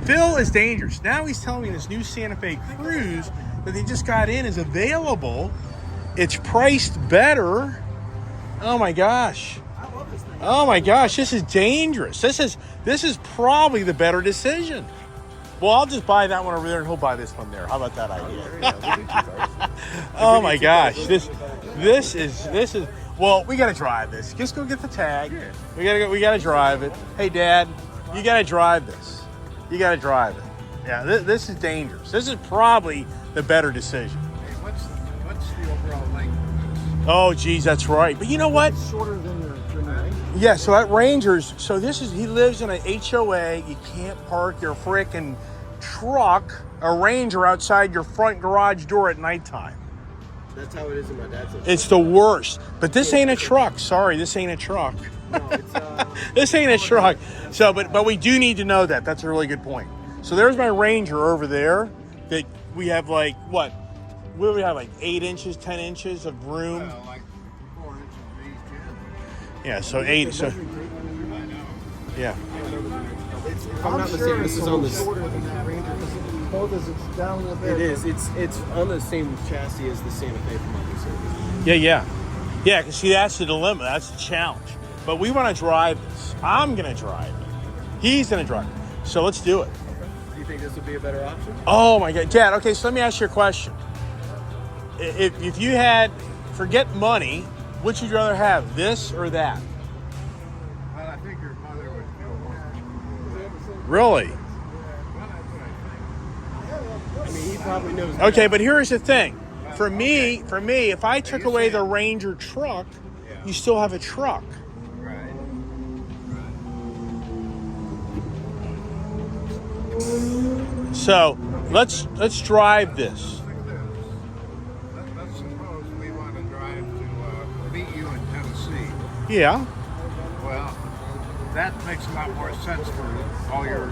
Phil is dangerous. Now he's telling me this new Santa Fe Cruz that they just got in is available. It's priced better. Oh my gosh. Oh my gosh, this is dangerous. This is probably the better decision. Well, I'll just buy that one over there and he'll buy this one there. How about that idea? Oh my gosh. This is well, we gotta drive this. Just go get the tag. We gotta drive it. Hey Dad, you gotta drive this. You gotta drive it. Yeah, this is dangerous. This is probably the better decision. Hey, what's the overall length of this? Oh geez, that's right. But you know what? It's shorter than your Ranger. Yeah, so at Rangers, he lives in an HOA. You can't park your frickin' truck, a Ranger, outside your front garage door at nighttime. That's how it is in my dad's house. It's the worst. But this ain't a truck. Sorry, this ain't a truck. No, it's This ain't a truck. So, but we do need to know that. That's a really good point. So there's my Ranger over there that we have like, what do we have, like 8 inches, 10 inches of room? Well, like 4 inches each. Yeah, so 8. So, I know. yeah. if I'm not mistaken, this is on the shorter than that Ranger because both as it's down a little bit. It is. It's on the same chassis as the Santa Fe from other service. Yeah. Because see, that's the dilemma. That's the challenge. But we want to drive this. I'm going to drive it. He's going to drive it. So let's do it. Do you think this would be a better option? Oh my God, Dad. Okay, so let me ask you a question. If you had, forget money, which would you rather have, this or that? Well, I think your mother would feel more. Really? Well, that's what I think. I mean, he probably knows. Okay, but here's the thing. For me, if I took away the Ranger truck, you still have a truck. Right. So let's drive this. Look at this. Let's suppose we want to drive to meet you in Tennessee. Yeah. Well, that makes a lot more sense for all your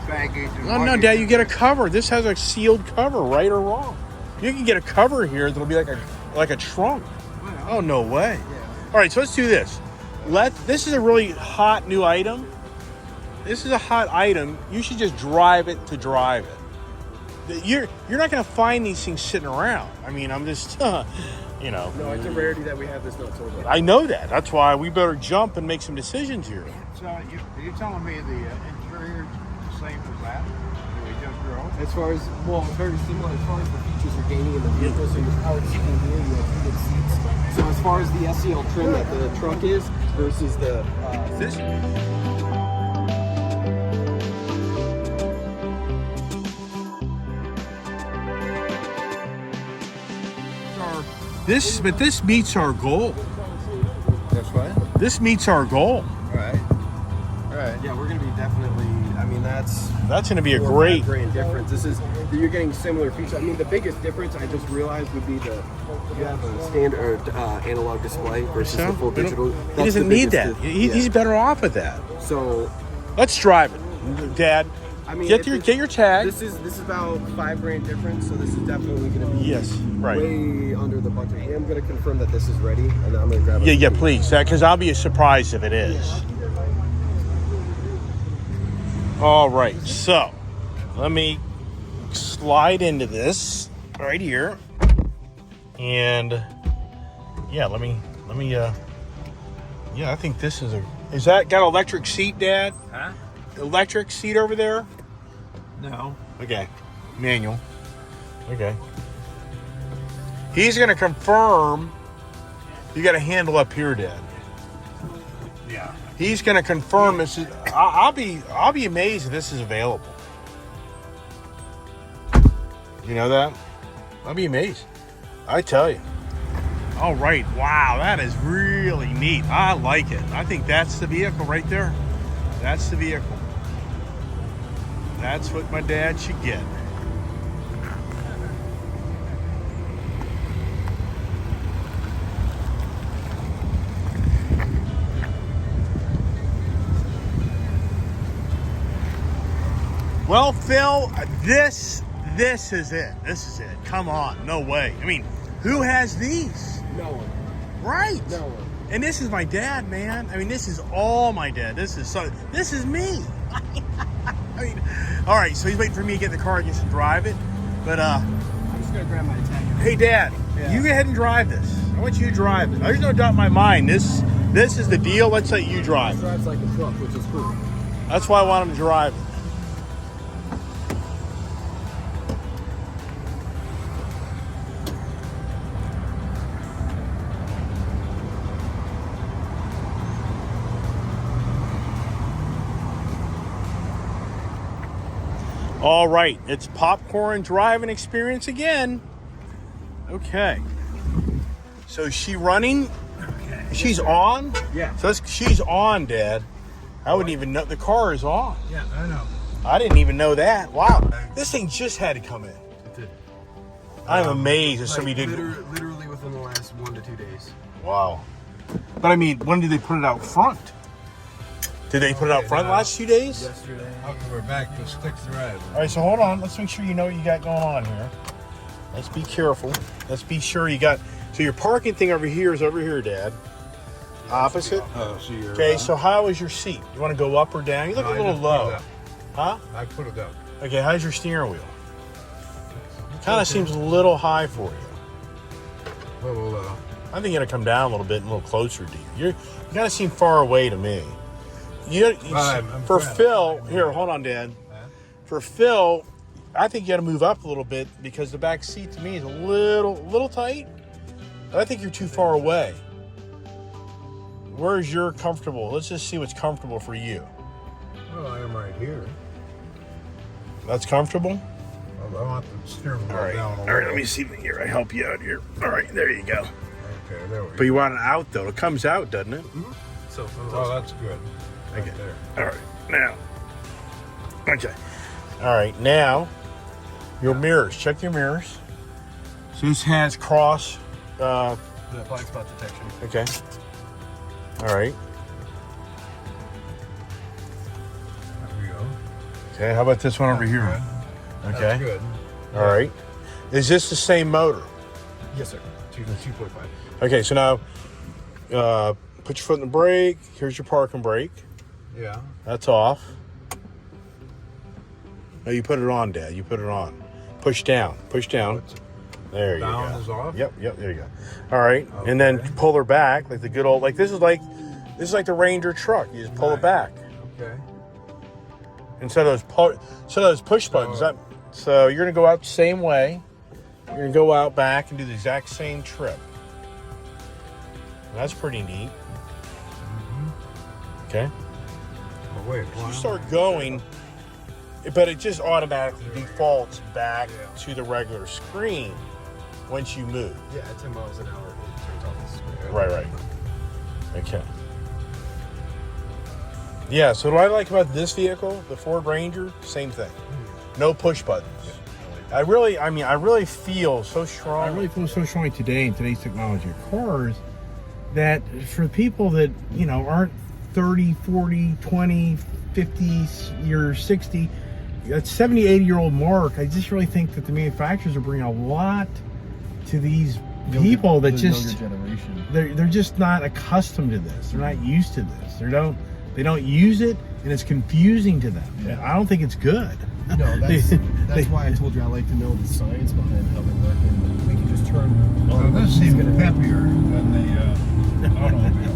baggage and No, luggage. Dad, you get a cover. This has a sealed cover, right or wrong. You can get a cover here that'll be like a trunk. Oh, no way. All right, so let's do this. This is a really hot new item. This is a hot item. You should just drive it to drive it. You're not going to find these things sitting around. I mean, I'm just, No, it's a rarity that we have this not sold. I know that. That's why we better jump and make some decisions here. So you're telling me the interior is the same as that we just drove? As far as, it's very similar as far as the features you're gaining in the vehicle. So your powered seating here, you have heated seats. So as far as the SEL trim that the truck is versus the This. This meets our goal. That's what? This meets our goal. Right. Yeah, we're going to be definitely. I mean, that's going to be a $4 great. grand difference. This is you're getting similar features. I mean, the biggest difference I just realized would be you have a standard analog display versus the full digital. He doesn't need that. He's better off with that. So let's drive it, Dad. I mean, get your tag. This is about $5 grand difference. So this is definitely going to be way under the budget. I am going to confirm that this is ready, and I'm going to grab it. Yeah, please, because I'll be surprised if it is. All right, so let me slide into this right here, and let me. I think this is that got electric seat, Dad? Huh? Electric seat over there? No. Okay, manual. Okay. He's gonna confirm. You got a handle up here, Dad. Yeah. He's going to confirm this. I'll be amazed if this is available. You know that? I'll be amazed. I tell you. All right. Wow, that is really neat. I like it. I think that's the vehicle right there. That's the vehicle. That's what my dad should get. Well, Phil, this is it. This is it. Come on, no way. I mean, who has these? No one. Right. No one. And this is my dad, man. I mean, this is all my dad. This is me. mean, all right, so he's waiting for me to get in the car and just drive it. But I'm just gonna grab my tag. hey, Dad, Yeah. you go ahead and drive this. I want you to drive it. There's no doubt in my mind. This is the deal. Let's let you It drive. drives like a truck, which is cool. That's why I want him to drive it. All right, it's popcorn driving experience again. Okay. So is she running? Okay. She's on? Yeah. So she's on, Dad. I wouldn't even know the car is on. Yeah, I know. I didn't even know that. Wow. This thing just had to come in. It did. I'm amazed that Like, somebody did. literally within the last 1 to 2 days. Wow. But I mean, when did they put it out front? Did they put it out front the last few days? Yesterday. Okay, we're back to stick thread. All right, so hold on. Let's make sure you know what you got going on here. Let's be careful. Let's be sure you got. So your parking thing over here is over here, Dad. Opposite. So you're, Okay, so how is your seat? You want to go up or down? You look a little low. Huh? I put it up. Okay, how's your steering wheel? Kind of seems a little high for you. Little, I think you got to come down a little bit and a little closer to you. You kind of seem far away to me. I'm For trying. Phil, here, hold on, Dad. For Phil, I think you got to move up a little bit because the back seat to me is a little tight. But I think you're too far away. Where's your comfortable? Let's just see what's comfortable for you. well, I am right here. That's comfortable? I want the steering wheel All right. down a All little. right, let me see here. I help you out here. All right, there you go. Okay, there we But go. you want it out though. It comes out, doesn't it? So, Oh, that's good. Right Okay. there. All right, now. Okay. All right, now your mirrors. Check your mirrors. So this has cross. the blind spot detection. Okay. All right. There we go. Okay. How about this one over here? That's Okay. good. All right. Is this the same motor? Yes, sir. 2.5. Okay. So now, put your foot in the brake. Here's your parking brake. Yeah. That's off. No, you put it on, Dad. You put it on. Push down. Push down. There you Down go. is off? Yep, there you go. All right. And then Okay. pull her back like the good old this is like the Ranger truck. You just pull it Right. back. Okay. Instead of those push buttons. So you're gonna go out the same way. You're gonna go out back and do the exact same trip. That's pretty neat. Okay. Oh, wait. You start going, but it just automatically defaults back to the regular screen once you move. Yeah, at 10 miles an hour, it turns off the screen. Right. Okay. Yeah, so what I like about this vehicle, the Ford Ranger, same thing. No push buttons. I really feel so strong. I really feel so strongly today in today's technology of cars that for people that, aren't 30, 40, 20, 50, you're 60, that 70, 80-year-old mark, I just really think that the manufacturers are bringing a lot to these people that just younger generation. they're just not accustomed to this. They're not used to this. They don't use it, and it's confusing to them. And I don't think it's good. No, that's why I told you I like to know the science behind how they work, and we can just turn. So this seems peppier than the automobile.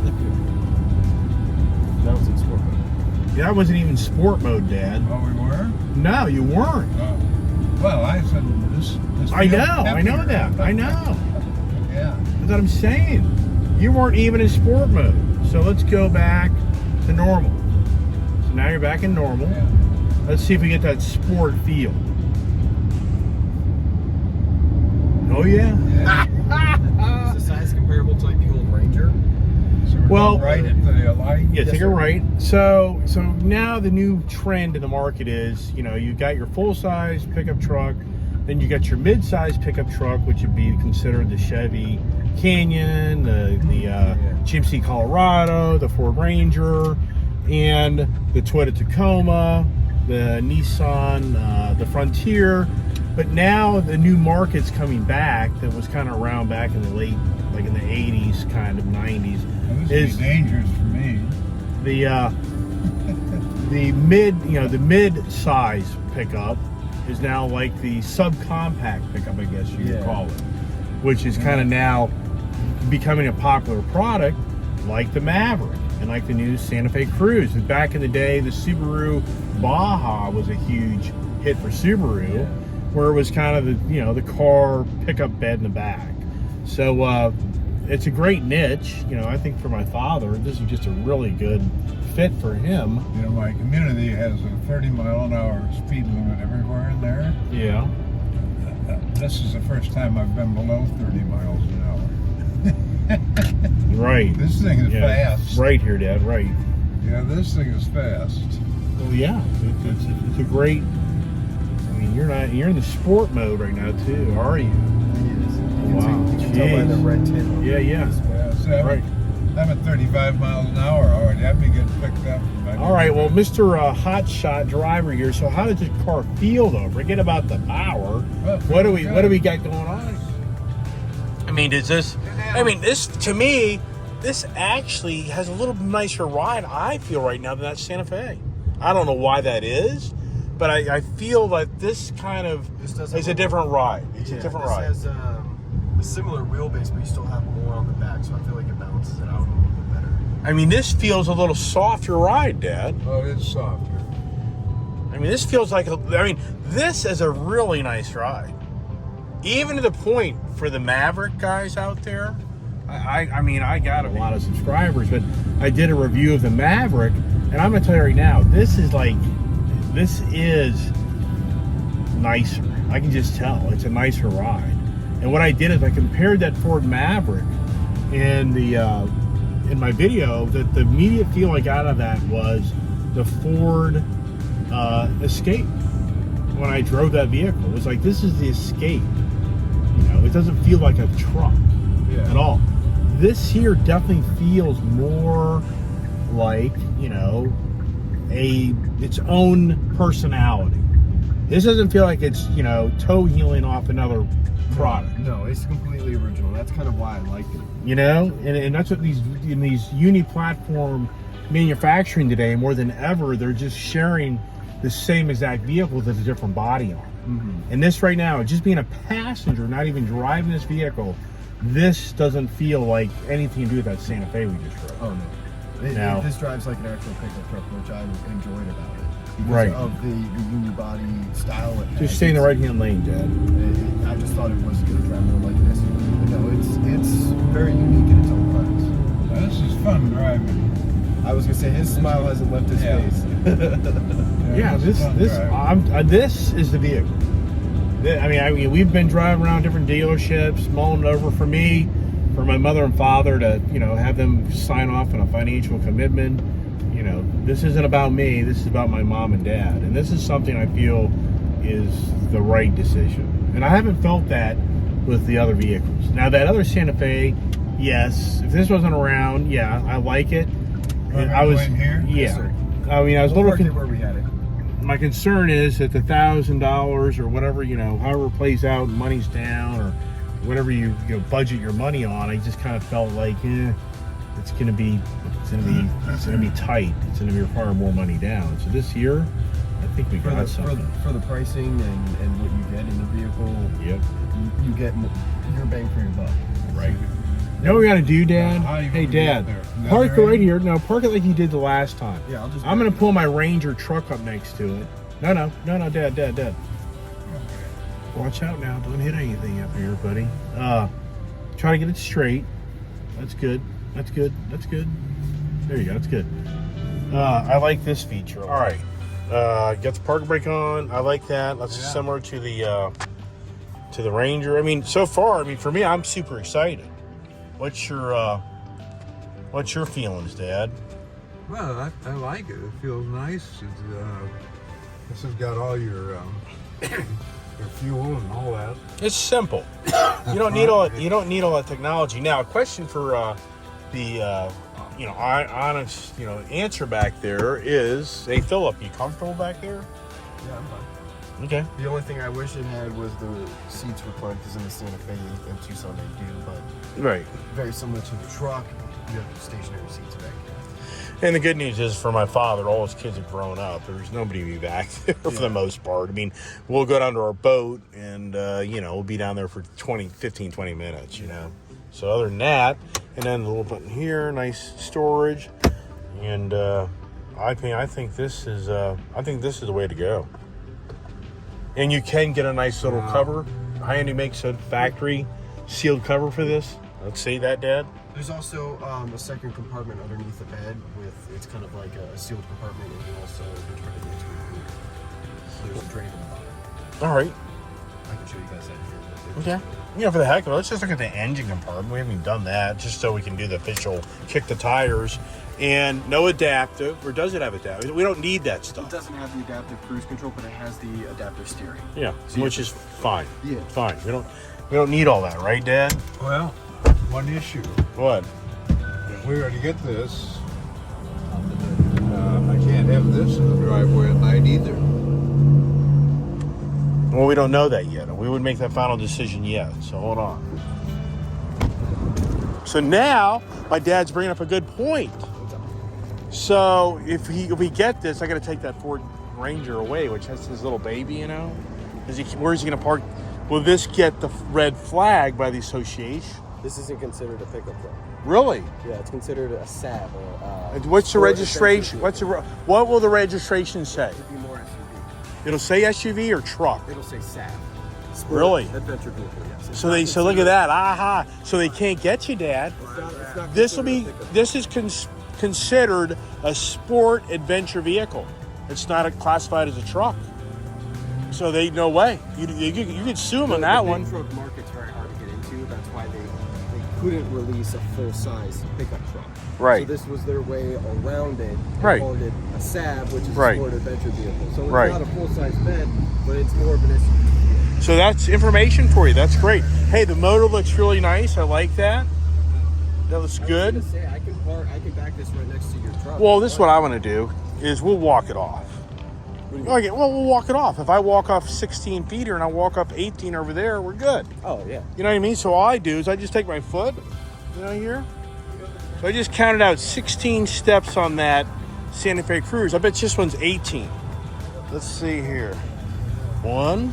That was in sport mode. Yeah, I wasn't even sport mode, Dad. Oh, we were? No, you weren't. Well, I said this I feels know peppier. that. I know. Yeah. That's what I'm saying. You weren't even in sport mode. So let's go back to normal. So now you're back in normal. Yeah. Let's see if we get that sport feel. Oh yeah. Is the size comparable to like the old Ranger? So we're Well, going right into the light. Yeah, Yes, take a sir. right. So now the new trend in the market is, you got your full-size pickup truck, then you got your mid-size pickup truck, which would be considered the Chevy Canyon, the GMC Colorado, the Ford Ranger, and the Toyota Tacoma, the Nissan, the Frontier. But now the new market's coming back that was kind of around back in the late, like in the 80s, kind of 90s. Well, this is dangerous for me. The the mid-size pickup is now like the subcompact pickup, I guess you would call it, which is kind of now becoming a popular product, like the Maverick and like the new Santa Fe Cruz. Back in the day, the Subaru Baja was a huge hit for Subaru, where it was kind of the car pickup bed in the back. So it's a great niche. I think for my father, this is just a really good fit for him. My community has a 30-mile-an-hour speed limit everywhere in there. Yeah. This is the first time I've been below 30 miles an hour. Right. This thing is fast. Right here, Dad. Right. Yeah, this thing is fast. Well, yeah. It's a great. I mean, you're in the sport mode right now too, are you? Wow. You can tell by the red tint. Yeah. Right. I'm at 35 miles an hour already. I'd be getting picked up. All right, well, Mr. Hotshot driver here. So, how does this car feel, though? Forget about the power. What do we got going on? I mean, this to me, this actually has a little nicer ride. I feel right now than that Santa Fe. I don't know why that is, but I feel that this kind of is a different ride. It's a different ride. This has a similar wheelbase, but you still have more on the back, so I feel like it balances it out a little bit better. I mean, this feels a little softer ride, Dad. Oh, it's softer. I mean, this feels like this is a really nice ride. Even to the point for the Maverick guys out there, I got a lot of subscribers, but I did a review of the Maverick, and I'm gonna tell you right now, this is nicer. I can just tell it's a nicer ride. And what I did is I compared that Ford Maverick in my video. That the immediate feel I got out of that was the Ford Escape. When I drove that vehicle, it was like, this is the Escape. It doesn't feel like a truck at all. This here definitely feels more like its own personality. This doesn't feel like it's toe healing off another product. No, it's completely original. That's kind of why I liked it. And that's what these uni-platform manufacturing today, more than ever, they're just sharing the same exact vehicle with a different body on. Mm-hmm. And this right now, just being a passenger, not even driving this vehicle, this doesn't feel like anything to do with that Santa Fe we just drove. Oh no. This drives like an actual pickup truck, which I enjoyed about it. Because of the unibody style it has. Just stay in the right-hand lane, Dad. I just thought it was going to drive more like this. But no, it's very unique in its own class. Now, this is fun driving. I was going to say, his smile hasn't left his face. This is the vehicle. I mean, we've been driving around different dealerships, mulling it over. For me, for my mother and father to, have them sign off on a financial commitment. This isn't about me. This is about my mom and dad. And this is something I feel is the right decision. And I haven't felt that with the other vehicles. Now, that other Santa Fe, yes, if this wasn't around, yeah, I like it. I was here. Yeah. I mean, I was a little where we had it. My concern is that the $1,000 or whatever, however it plays out, money's down or whatever you budget your money on, I just kind of felt like, it's gonna be tight. It's gonna require more money down. So this year, I think we got something for the pricing and what you get in the vehicle. Yep. You get your bang for your buck. Right. You know what we gotta do, Dad? Hey, Dad, park it right here. No, park it like you did the last time. Yeah, I'm gonna pull my Ranger truck up next to it. No, Dad. Watch out now. Don't hit anything up here, buddy. Try to get it straight. That's good. There you go. That's good. I like this feature. All right. Got the park brake on. I like that. That's similar to the Ranger. I mean, so far, for me, I'm super excited. What's your feelings, Dad? Well, I like it. It feels nice. This has got all your fuel and all that. It's simple. You don't need all that technology. Now, a question for the honest answer back there is, hey Philip, you comfortable back there? Yeah, I'm fine. Okay. The only thing I wish it had was the seats reclined, because in the Santa Fe and Tucson they do, but right, very similar to the truck. you have stationary seats back here. And the good news is for my father, all his kids have grown up. There's nobody to be back there for the most part. I mean, we'll go down to our boat and, we'll be down there for 15, 20 minutes, you know. So other than that, and then a little button here, nice storage. And I think this is the way to go. And you can get a nice little cover. Hyundai makes a factory sealed cover for this. Let's see that, Dad. There's also a second compartment underneath the bed it's kind of like a sealed compartment, and you also can try to get to it. There's a drain in the bottom. All right. I can show you guys that here. Okay. For the heck of it, let's just look at the engine compartment. We haven't even done that, just so we can do the official kick the tires. And no adaptive, or does it have adaptive? We don't need that It stuff. doesn't have the adaptive cruise control, but it has the adaptive steering. Yeah, So which is fine. Yeah. Fine. We don't need all that, right, Dad? Well, one issue. What? If we were to get this, I can't have this in the driveway at night either. Well, we don't know that yet. We would make that final decision yet. So hold on. So now my dad's bringing up a good point. So if we get this, I got to take that Ford Ranger away, which has his little baby. You know, where is he going to park? Will this get the red flag by the association? This isn't considered a pickup truck. Really? Yeah, it's considered a SAB. Or, What's the sport registration? adventure What will the registration say? vehicle. It'd be more SUV. It'll say SUV or truck. It'll say SAB. Sport Really? Adventure vehicle, yes. It's So not so look at considered- that. Aha. So they can't get you, Dad. it's not This will considered be. a pickup. This is considered a sport adventure vehicle. It's not classified as a truck. So they no way. You could sue them on that the one. big truck market's very hard to get into. That's why they couldn't release a full-size pickup truck. Right. So this was their way around it. And Right. called it a SAB, which is Right. a sport adventure vehicle. So it's Right. not a full-size bed, but it's more of an SUV. So that's information for you. That's great. Hey, the motor looks really nice. I like that. That looks I was good. gonna say, I can back this right next to your truck. Well, this is what I want to do is we'll walk it off. Okay, well, we'll walk it off. If I walk off 16 feet here and I walk up 18 over there, we're good. Oh, yeah. You know what I mean? So all I do is I just take my foot, here. So I just counted out 16 steps on that Santa Fe Cruz. I bet this one's 18. Let's see here. 1,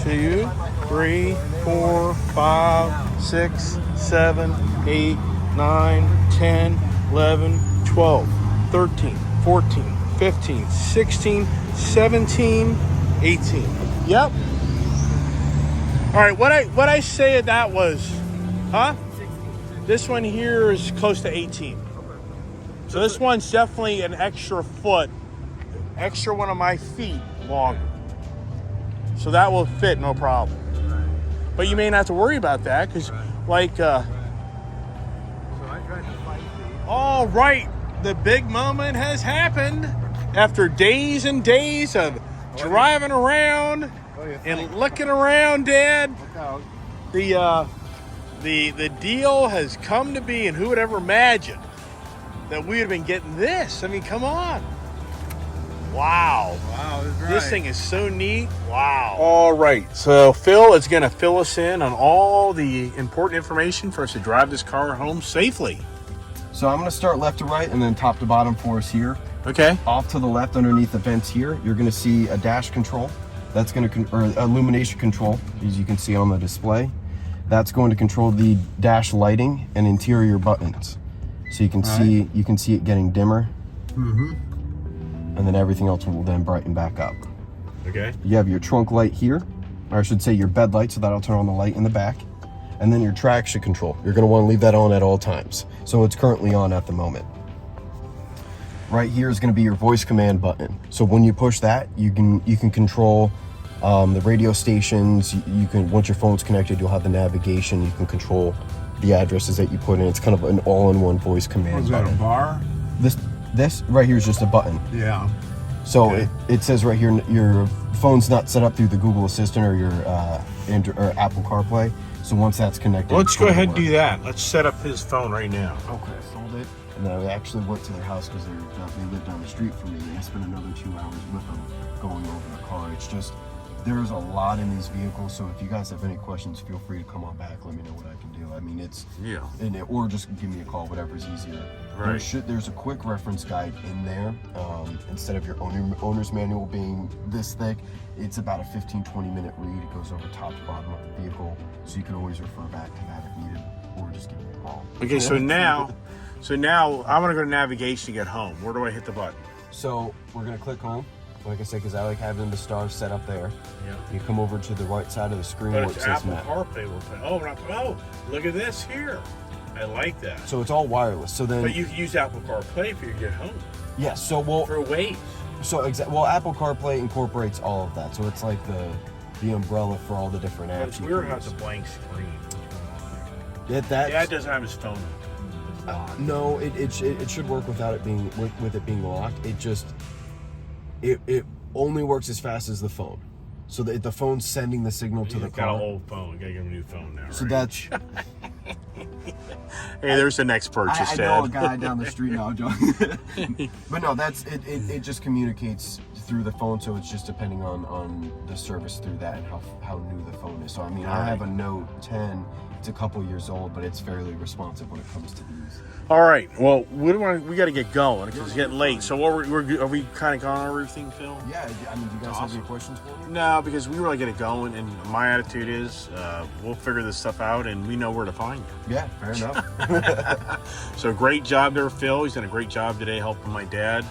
2, 3, 4, 5, 6, 7, 8, 9, 10, 11, 12, 13, 14, 15, 16, 17, 18. Yep. All right, what I say that was, huh? This one here is close to 18. So this one's definitely an extra foot, extra one of my feet longer. So that will fit, no problem. But you may not have to worry about that because, So I tried to fight all right, the big moment has happened after days and days of driving around and looking around, Dad. The deal has come to be, and who would ever imagine that we would have been getting this? I mean, come on. Wow. Wow, that's right. This thing is so neat. Wow. All right. So Phil is going to fill us in on all the important information for us to drive this car home safely. So I'm going to start left to right and then top to bottom for us here. Okay. Off to the left underneath the vents here, you're going to see a dash control. That's going to, or illumination control, as you can see on the display. That's going to control the dash lighting and interior buttons. So you can see it getting dimmer. And then everything else will then brighten back up. Okay. You have your trunk light here, or I should say your bed light, so that'll turn on the light in the back. And then your traction control. You're going to want to leave that on at all times. So it's currently on at the moment. Right here is going to be your voice command button. So when you push that, you can control the radio stations. You can, once your phone's connected, you'll have the navigation. You can control the addresses that you put in. It's kind of an all-in-one voice command Was that a button. bar? This right here is just a button. Yeah. So Okay. it says right here, your phone's not set up through the Google Assistant or your or Apple CarPlay. So once that's connected, Let's it's go going to ahead and work. do that. Let's set up his phone right now. Okay, sold it. And then I actually went to their house because they live down the street from me, and I spent another 2 hours with them going over the car. It's just There's a lot in these vehicles, so if you guys have any questions, feel free to come on back. Let me know what I can do. I mean, it's or just give me a call, whatever's easier. Right. There's a quick reference guide in there. Instead of your owner's manual being this thick, it's about a 15-20 minute read. It goes over top to bottom of the vehicle, so you can always refer back to that if needed, or just give me a call. Okay, so now I want to go to navigation to get home. Where do I hit the button? So we're gonna click home, like I said, because I like having the stars set up there. Yeah. You come over to the right side of the screen But where it's it says Apple map. CarPlay. Oh, look at this here. I like that. So it's all wireless. So then, But you can use Apple CarPlay if you get home. yes. So well, For Waze. well, Apple CarPlay incorporates all of that. So it's like the umbrella for all the different But apps. it's you weird can how it's use. a blank screen. That's, Dad doesn't have his phone. It's locked. no, it should work without it being with it being locked. It just it only works as fast as the phone. So the phone's sending the signal to the He's got an car. old phone. You gotta get him a new phone now. So right? that's Hey, there's the next purchase, I Dad. know a guy down the street now, John. But no, that's it. It just communicates through the phone, so it's just depending on the service through that and how new the phone is. So I mean, I have a Note 10. It's a couple years old, but it's fairly responsive when it comes to these. All right. Well, we got to get going because it's getting late. So are we kind of gone over everything, Phil? Yeah, I mean, do you guys have Awesome. any questions for me? No, because we really get it going, and my attitude is we'll figure this stuff out, and we know where to find you. Yeah, fair enough. So great job there, Phil. He's done a great job today helping my dad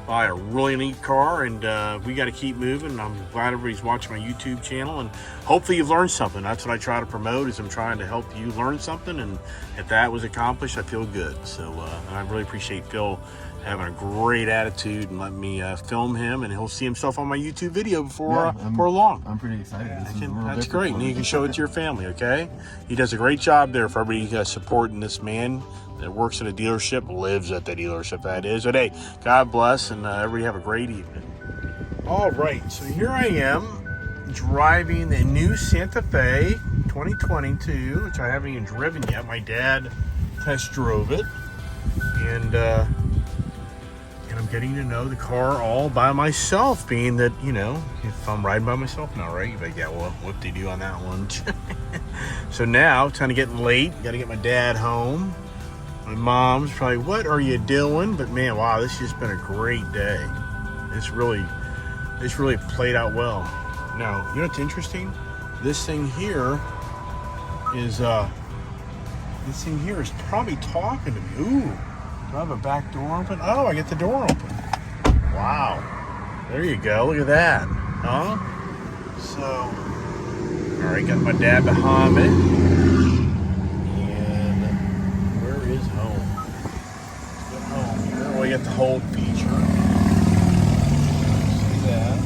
buy a really neat car, and we got to keep moving. I'm glad everybody's watching my YouTube channel, and hopefully you've learned something. That's what I try to promote, is I'm trying to help you learn something, and if that was accomplished, I feel good. So and I really appreciate Phil having a great attitude and letting me film him, and he'll see himself on my YouTube video before long. I'm pretty excited. This is a little That's different great, for and me. you can show it to your family, okay? He does a great job there for everybody supporting this man that works at a dealership, lives at the dealership, that is. But hey, God bless, and everybody have a great evening. All right, so here I am driving the new Santa Fe 2022, which I haven't even driven yet. My dad test drove it, and I'm getting to know the car all by myself, being that, you know, if I'm riding by myself now, right? You're like, yeah, well, what do you do on that one? So now, it's kind of getting late. Got to get my dad home. My mom's probably, what are you doing? But man, wow, this has just been a great day. It's really played out well. Now, you know what's interesting? This thing here is probably talking to me. Ooh, do I have a back door open? Oh, I get the door open. Wow. There you go. Look at that. Huh? So, all right, got my dad behind me. And where is home? Let's get home here. Well, you got the hold feature. See that?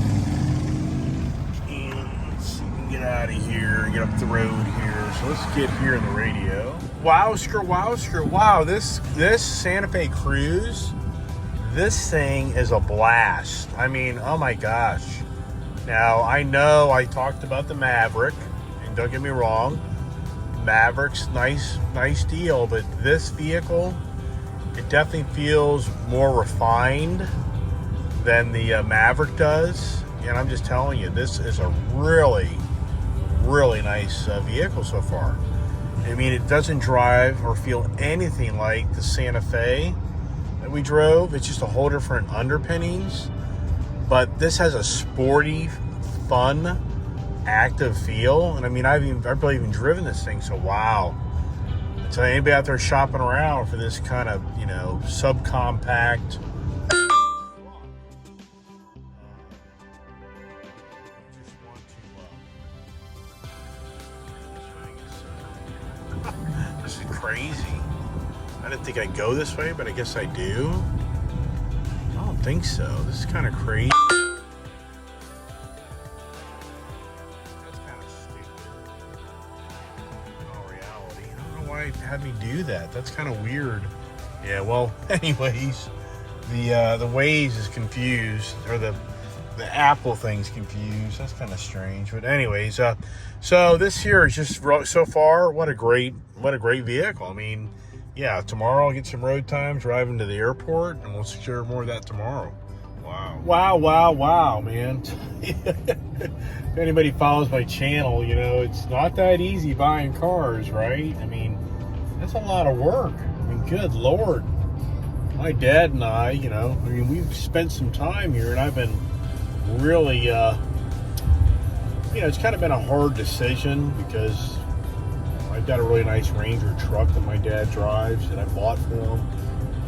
And let's see if we can get out of here, get up the road here. So let's get here in the radio. Wowsker. Wow, this Santa Fe Cruz, this thing is a blast. I mean, oh my gosh. Now, I know I talked about the Maverick, and don't get me wrong, Maverick's nice deal, but this vehicle, it definitely feels more refined than the Maverick does. And I'm just telling you, this is a really nice vehicle so far. I mean, it doesn't drive or feel anything like the Santa Fe that we drove. It's just a whole different underpinnings. But this has a sporty, fun, active feel. And I mean, I've barely even driven this thing, so wow. So anybody out there shopping around for this kind of, you know, subcompact, this is crazy. I didn't think I'd go this way, but I guess I do. I don't think so. This is kind of crazy. That's kind of stupid. In all reality, I don't know why it had me do that. That's kind of weird. Yeah, well, anyways, the Waze is confused, or the Apple thing's confused. That's kind of strange. But anyways, so this here is just so far, what a great vehicle. I mean, yeah, tomorrow I'll get some road time driving to the airport, and we'll secure more of that tomorrow. Wow. Wow, man. If anybody follows my channel, you know, it's not that easy buying cars, right? I mean, that's a lot of work. I mean, good Lord. My dad and I, you know, I mean, we've spent some time here, and I've been really, you know, it's kind of been a hard decision because I've got a really nice Ranger truck that my dad drives that I bought for him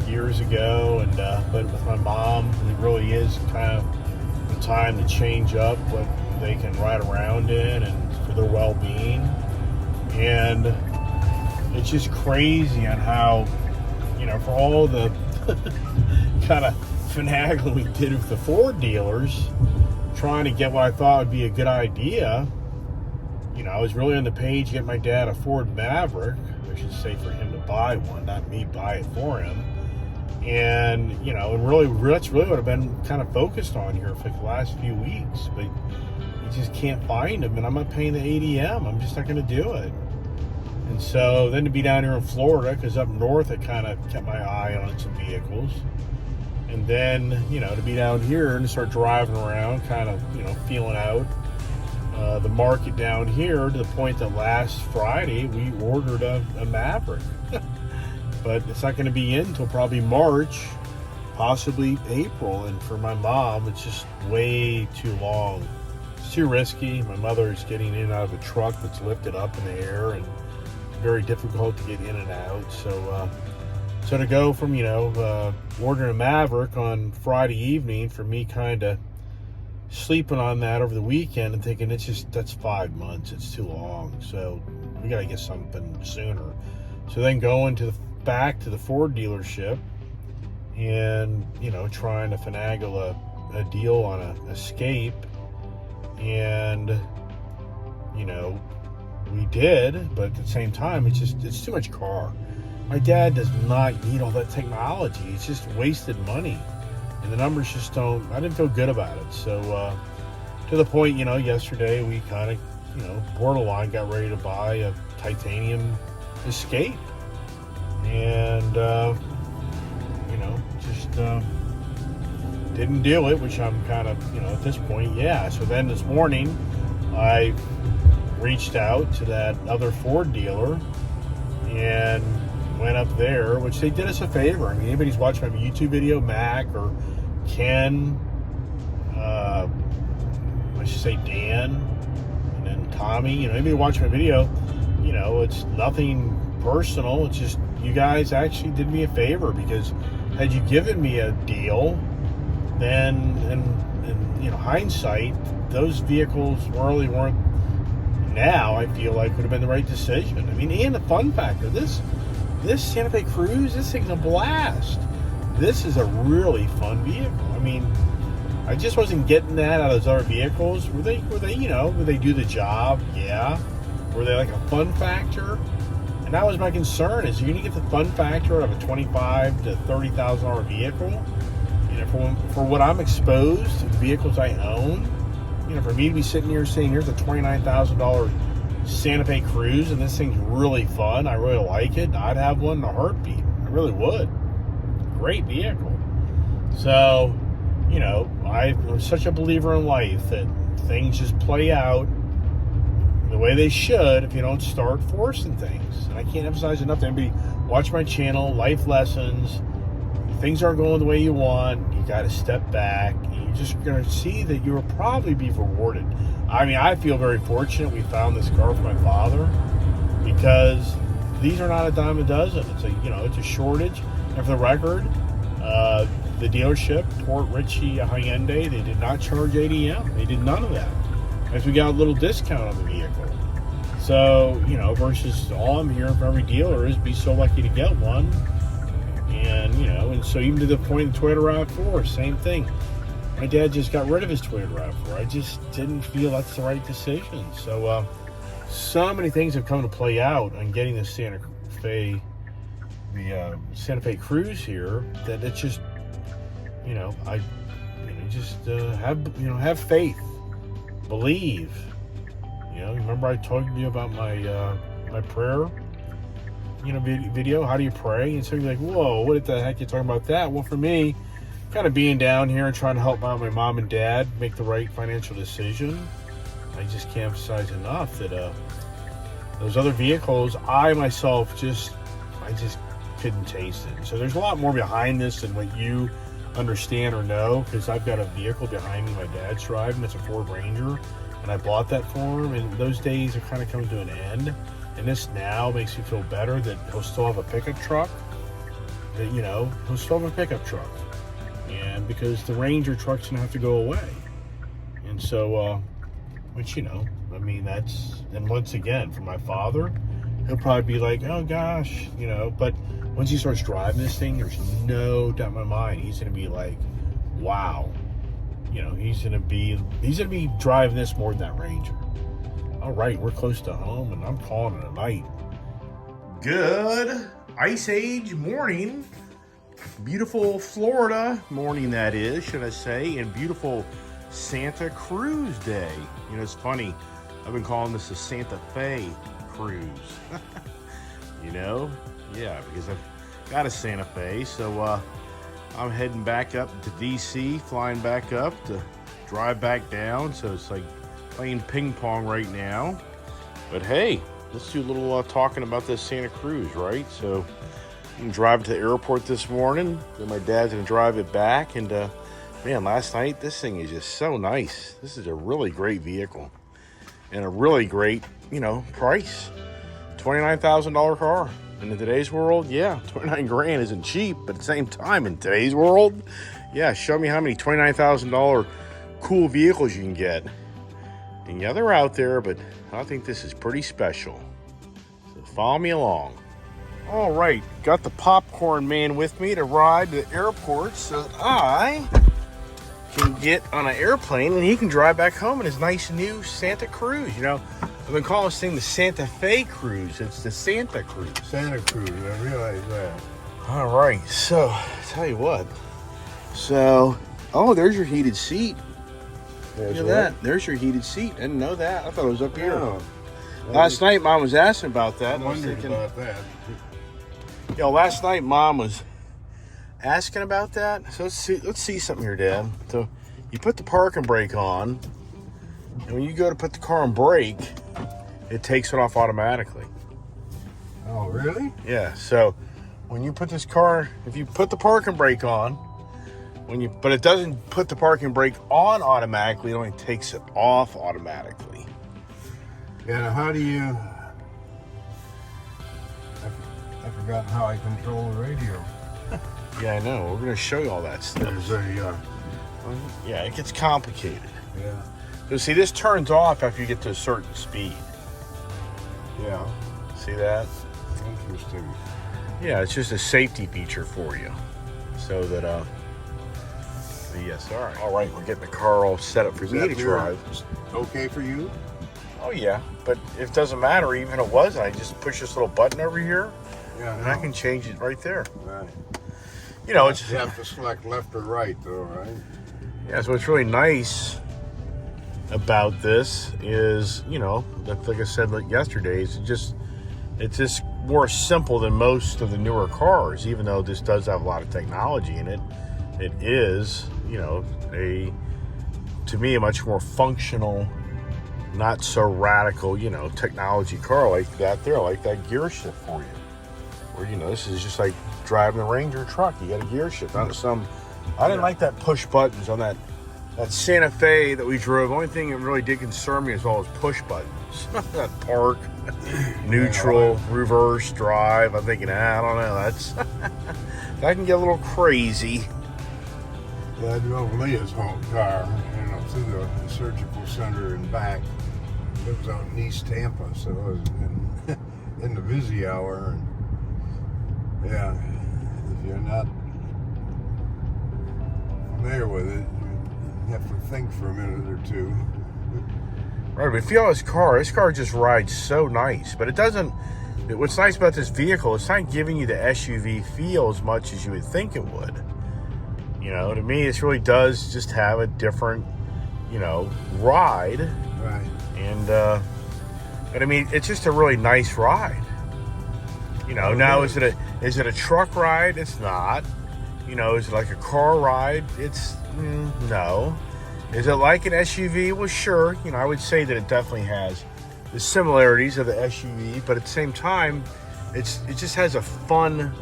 years ago, and but with my mom, it really is kind of the time to change up what they can ride around in and for their well-being. And it's just crazy on how, you know, for all the kind of finagling we did with the Ford dealers, trying to get what I thought would be a good idea. You know, I was really on the page to get my dad a Ford Maverick. I should say for him to buy one, not me buy it for him. And, you know, and really, that's really what I've been kind of focused on here for the last few weeks. But you just can't find them, and I'm not paying the ADM. I'm just not going to do it. And so then to be down here in Florida, because up north I kind of kept my eye on some vehicles. And then, you know, to be down here and start driving around, kind of, you know, feeling out the market down here to the point that last Friday we ordered a Maverick. But it's not going to be in until probably March, possibly April. And for my mom, it's just way too long. It's too risky. My mother is getting in and out of a truck that's lifted up in the air and very difficult to get in and out. So to go from, you know, ordering a Maverick on Friday evening, for me kind of sleeping on that over the weekend and thinking that's 5 months. It's too long. So we got to get something sooner. So then going back to the Ford dealership and, you know, trying to finagle a deal on a Escape, and, you know, we did, but at the same time, it's too much car. My dad does not need all that technology. It's just wasted money, and the numbers just don't. I didn't feel good about it. So to the point, you know, yesterday we kind of, you know, borderline got ready to buy a titanium Escape. And, you know, just didn't do it, which I'm kind of, you know, at this point, yeah. So then this morning, I reached out to that other Ford dealer and went up there, which they did us a favor. I mean, anybody's watched my YouTube video, Mac or Ken, I should say Dan, and then Tommy, you know, anybody watch my video, you know, it's nothing personal. It's just you guys actually did me a favor, because had you given me a deal, then in you know, hindsight, those vehicles really weren't. Now I feel like would have been the right decision. I mean, and the fun factor, this Santa Fe Cruz, this thing's a blast. This is a really fun vehicle. I mean, I just wasn't getting that out of those other vehicles. Were they, you know, would they do the job? Yeah. Were they like a fun factor? And that was my concern, is you're going to get the fun factor out of a $25,000 to $30,000 vehicle. You know, for what I'm exposed to, the vehicles I own, you know, for me to be sitting here saying, here's a $29,000 Santa Fe Cruz, and this thing's really fun, I really like it, I'd have one in a heartbeat. I really would. Great vehicle. So, you know, I'm such a believer in life that things just play out the way they should if you don't start forcing things. And I can't emphasize enough to anybody watch my channel, life lessons. If things aren't going the way you want, you got to step back. You're just going to see that you will probably be rewarded. I mean, I feel very fortunate we found this car for my father, because these are not a dime a dozen. It's a, you know, it's a shortage. And for the record, the dealership, Port Richey Hyundai, they did not charge ADM. They did none of that, as we got a little discount on the vehicle. So, you know, versus all I'm hearing from every dealer is be so lucky to get one. And, you know, and so even to the point of Toyota RAV4, same thing. My dad just got rid of his Toyota RAV4. I just didn't feel that's the right decision. So, so many things have come to play out on getting the Santa Fe Cruz here, that it's just, you know, just have faith, believe. You know, remember I told you about my my prayer, you know, video. How do you pray? And so you're like, whoa, what the heck are you talking about that? Well, for me, kind of being down here and trying to help out my mom and dad make the right financial decision. I just can't emphasize enough that those other vehicles, I myself just couldn't taste it. So there's a lot more behind this than what you understand or know, because I've got a vehicle behind me my dad's driving. It's a Ford Ranger, and I bought that for him, and those days are kind of coming to an end. And this now makes me feel better that he'll still have a pickup truck. That, you know, he'll still have a pickup truck. And because the Ranger truck's gonna have to go away. And so, which, you know, I mean, that's, and once again, for my father, he'll probably be like, oh gosh, you know, but once he starts driving this thing, there's no doubt in my mind, he's gonna be like, wow. You know, he's gonna be driving this more than that Ranger. All right, we're close to home, and I'm calling it a night. Good Ice Age morning. Beautiful Florida morning, that is, should I say, and beautiful Santa Cruz day. You know, it's funny, I've been calling this the Santa Fe Cruise. You know, yeah, because I've got a Santa Fe, so I'm heading back up to DC, flying back up to drive back down, so it's like playing ping pong right now. But hey, let's do a little talking about this Santa Cruz, right? So you can drive to the airport this morning, then my dad's gonna drive it back, and man, last night, this thing is just so nice. This is a really great vehicle and a really great, you know, price. $29,000 car. And in today's world, yeah, 29 grand isn't cheap, but at the same time, in today's world, yeah, show me how many $29,000 cool vehicles you can get. And yeah, they're out there, but I think this is pretty special. So follow me along. All right, got the popcorn man with me to ride to the airport so that I can get on an airplane and he can drive back home in his nice new Santa Cruz. You know, I've been calling this thing the Santa Fe Cruise. It's the Santa Cruz. Santa Cruz, I realize that. All right, so tell you what. So, oh, there's your heated seat. Look at that. There's your heated seat. I didn't know that. I thought it was up here. Oh, Last night, Mom was asking about that. I wondered about that. You know, last night, Mom was asking about that. So let's see something here, Dad. So you put the parking brake on, and when you go to put the car on brake, it takes it off automatically. Oh, really? Yeah. So when you put this car, if you put the parking brake on, but it doesn't put the parking brake on automatically, it only takes it off automatically. Yeah, how do you... I've forgotten how I control the radio. Yeah, I know. We're going to show you all that stuff. There's a... Yeah, it gets complicated. yeah. So see, this turns off after you get to a certain speed. Yeah. See that? Interesting. Yeah, it's just a safety feature for you. So that, yes, all right. All right, we're getting the car all set up for me to drive. Okay for you? Oh, yeah. But it doesn't matter, even if it wasn't. I just push this little button over here, Yeah. and I can change it right there. Right. You know, it's... You have to select left or right, though, right? Yeah, so what's really nice about this is, you know, like I said yesterday, it's just more simple than most of the newer cars, even though this does have a lot of technology in it. It is, you know, to me, a much more functional, not so radical, you know, technology car like that there, like that gear shift for you. Where, you know, this is just like driving a Ranger truck. You got a gear shift, not some... I didn't like that push buttons on that Santa Fe that we drove. The only thing that really did concern me as well was push buttons. That park, neutral, reverse, drive. I'm thinking, I don't know. That can get a little crazy. Yeah, I drove Leah's home car, you know, through the surgical center and back. It was out in East Tampa, so it was in the busy hour. And yeah, if you're not familiar with it, you have to think for a minute or two. Right, but feel this car just rides so nice. But it doesn't, what's nice about this vehicle, it's not giving you the SUV feel as much as you would think it would. You know, to me, it really does just have a different, you know, ride. Right. And, but I mean, it's just a really nice ride. You know, now is it a truck ride? It's not. You know, is it like a car ride? It's no. Is it like an SUV? Well, sure. You know, I would say that it definitely has the similarities of the SUV, but at the same time, it just has a fun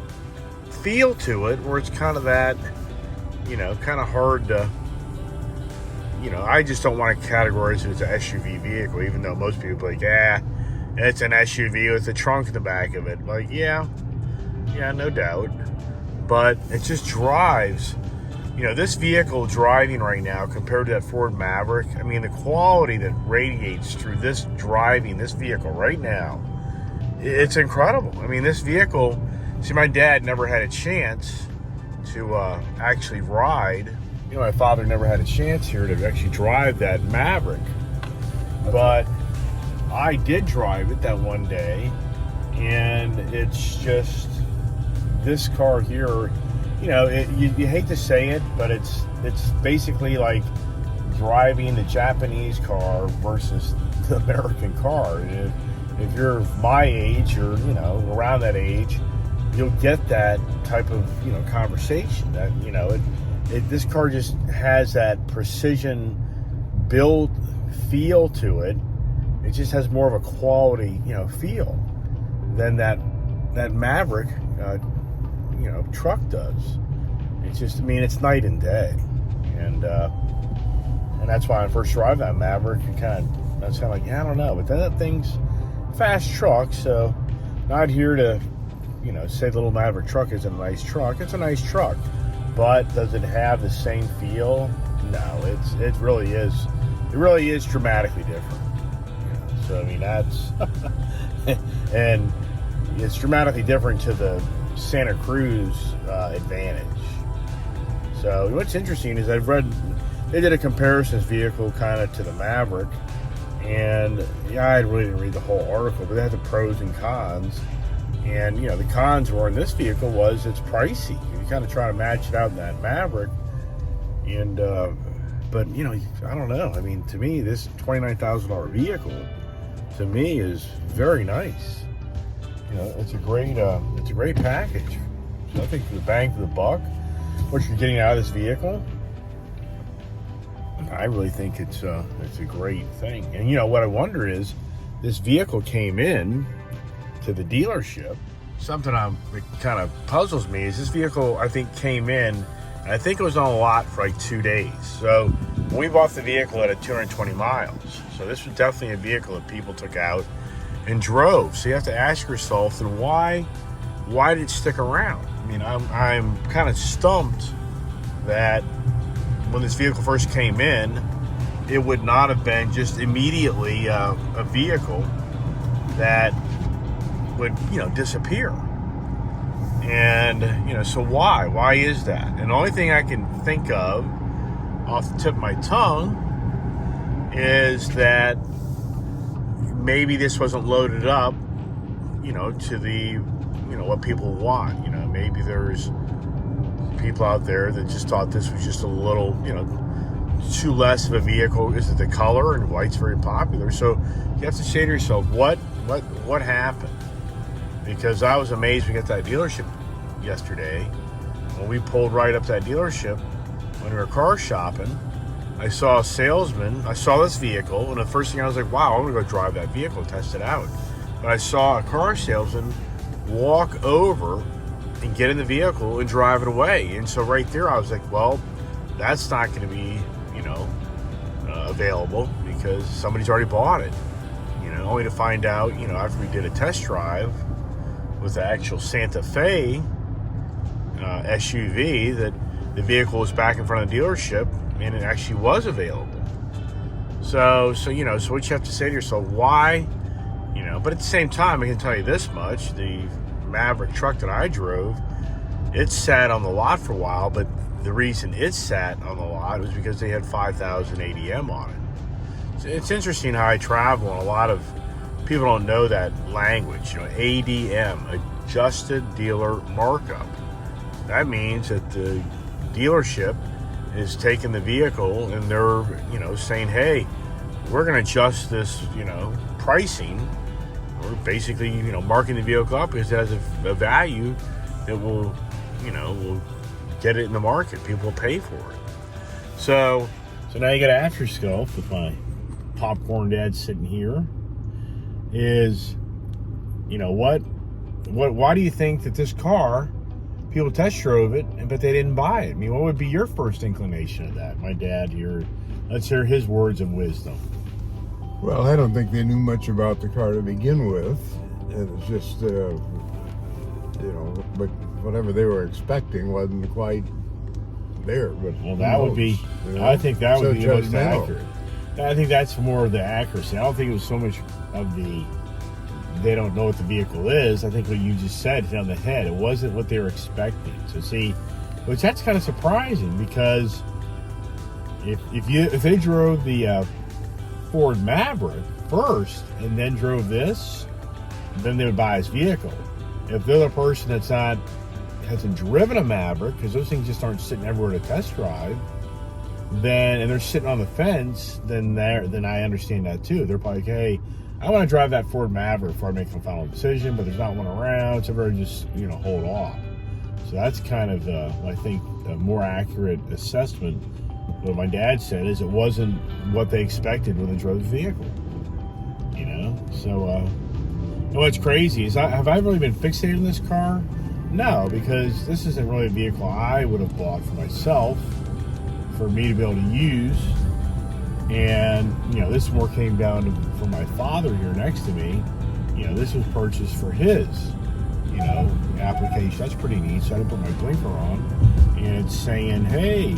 feel to it, where it's kind of that, you know, kind of hard to, you know, I just don't want to categorize it as an SUV vehicle, even though most people are like, yeah, it's an SUV with a trunk in the back of it. Like, yeah, no doubt. But it just drives, you know, this vehicle driving right now compared to that Ford Maverick, I mean, the quality that radiates through this vehicle right now, it's incredible. I mean, this vehicle, see, my dad never had a chance to actually ride. You know, my father never had a chance here to actually drive that Maverick. But I did drive it that one day, and it's just, this car here, you know, you hate to say it, but it's basically like driving the Japanese car versus the American car. If you're my age, or, you know, around that age, you'll get that type of, you know, conversation. That, you know, this car just has that precision build feel to it. It just has more of a quality, you know, feel than that Maverick, you know, truck does. It's just, I mean, it's night and day, and that's why I first drive that Maverick, I was kind of like, yeah, I don't know, but then that thing's fast truck, so not here to, you know, say the little Maverick truck is a nice truck. It's a nice truck, but does it have the same feel? No, it really is dramatically different. You know, so I mean, that's and it's dramatically different to the Santa Cruz Advantage. So what's interesting is I've read, they did a comparisons vehicle kind of to the Maverick, and yeah, I really didn't read the whole article, but they had the pros and cons. And, you know, the cons were in this vehicle was it's pricey. You kind of try to match it out in that Maverick. And, but, you know, I don't know. I mean, to me, this $29,000 vehicle, to me, is very nice. You know, it's a great package. So I think for the bang for the buck, what you're getting out of this vehicle, I really think it's a great thing. And, you know, what I wonder is, this vehicle came in to the dealership. Something that kind of puzzles me is this vehicle, I think, came in, and I think it was on a lot for like 2 days. So we bought the vehicle at 220 miles. So this was definitely a vehicle that people took out and drove. So you have to ask yourself, then why did it stick around? I mean, I'm kind of stumped that when this vehicle first came in, it would not have been just immediately a vehicle that would, you know, disappear. And, you know, so why is that? And the only thing I can think of off the tip of my tongue is that maybe this wasn't loaded up, you know, to the, you know, what people want. You know, maybe there's people out there that just thought this was just a little, you know, too less of a vehicle. Is it the color? And white's very popular. So you have to say to yourself, what happened? Because I was amazed we got that dealership yesterday. When we pulled right up to that dealership, when we were car shopping, I saw a salesman. I saw this vehicle, and the first thing I was like, wow, I'm going to go drive that vehicle, test it out. But I saw a car salesman walk over and get in the vehicle and drive it away. And so right there, I was like, well, that's not going to be, you know, available because somebody's already bought it. You know, only to find out, you know, after we did a test drive with the actual Santa Fe SUV, that the vehicle was back in front of the dealership and it actually was available. So you know, so what you have to say to yourself, why, you know, but at the same time, I can tell you this much, the Maverick truck that I drove, it sat on the lot for a while, but the reason it sat on the lot was because they had 5,000 ADM on it. So it's interesting how I travel, and a lot of people don't know that language. You know, ADM, adjusted dealer markup. That means that the dealership is taking the vehicle and they're, you know, saying, hey, we're going to adjust this, you know, pricing. We're basically, you know, marking the vehicle up because it has a value that will, you know, will get it in the market. People will pay for it. So now you got to ask yourself, with my popcorn dad sitting here, is, you know, why do you think that this car, people test drove it, but they didn't buy it? I mean, what would be your first inclination of that? My dad here, let's hear his words of wisdom. Well, I don't think they knew much about the car to begin with. It was just, but whatever they were expecting wasn't quite there. But well, that would be, I think that would be the most accurate. I think that's more of the accuracy. I don't think it was so much of the, they don't know what the vehicle is. I think what you just said hit on the head. It wasn't what they were expecting. So see, which that's kind of surprising, because if they drove the Ford Maverick first and then drove this, then they would buy his vehicle. If they're the person hasn't driven a Maverick, because those things just aren't sitting everywhere to test drive, and they're sitting on the fence, then I understand that too. They're probably like, hey, I want to drive that Ford Maverick before I make a final decision, but there's not one around, so I better just hold off. So that's kind of I think a more accurate assessment. What my dad said is it wasn't what they expected when they drove the vehicle. So what's crazy is, have I really been fixated on this car? No, because this isn't really a vehicle I would have bought for myself, for me to be able to use. And, this more came down for my father here next to me. This was purchased for his, application. That's pretty neat. So I didn't put my blinker on. And it's saying, hey,